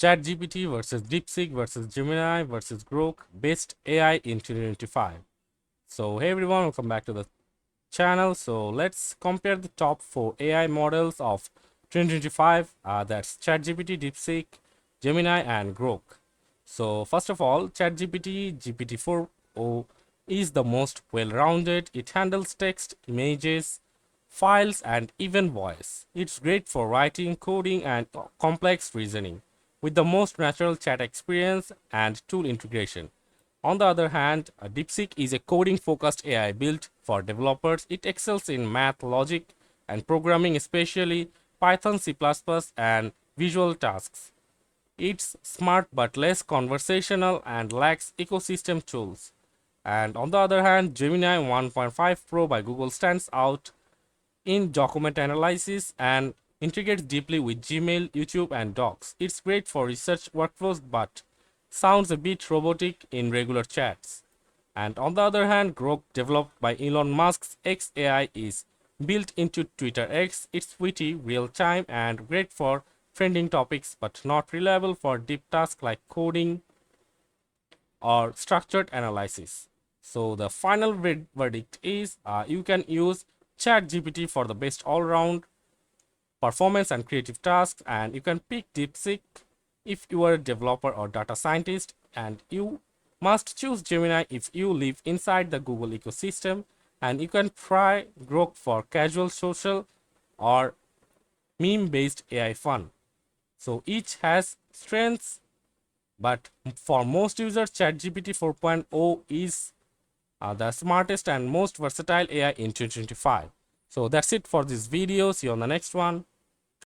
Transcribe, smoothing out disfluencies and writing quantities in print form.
ChatGPT versus Deepseek versus Gemini versus Grok, best AI in 2025. So, hey everyone, welcome back to the channel. So, let's compare the top 4 AI models of 2025. That's ChatGPT, Deepseek, Gemini, and Grok. So, first of all, ChatGPT GPT-4o is the most well-rounded. It handles text, images, files, and even voice. It's great for writing, coding, and complex reasoning, with the most natural chat experience and tool integration. On the other hand, DeepSeek is a coding-focused AI built for developers. It excels in math, logic, and programming, especially Python, C++, and visual tasks. It's smart but less conversational and lacks ecosystem tools. And on the other hand, Gemini 1.5 Pro by Google stands out in document analysis and integrates deeply with Gmail, YouTube, and Docs. It's great for research workflows but sounds a bit robotic in regular chats. And on the other hand, Grok, developed by Elon Musk's XAI, is built into Twitter X. It's witty, real time, and great for trending topics, but not reliable for deep tasks like coding or structured analysis. So the final verdict is you can use ChatGPT for the best all-round performance and creative tasks, and you can pick DeepSeek if you are a developer or data scientist, and you must choose Gemini if you live inside the Google ecosystem, and you can try Grok for casual social or meme-based AI fun. So each has strengths, but for most users, ChatGPT 4.0 is the smartest and most versatile AI in 2025. So that's it for this video. See you on the next one.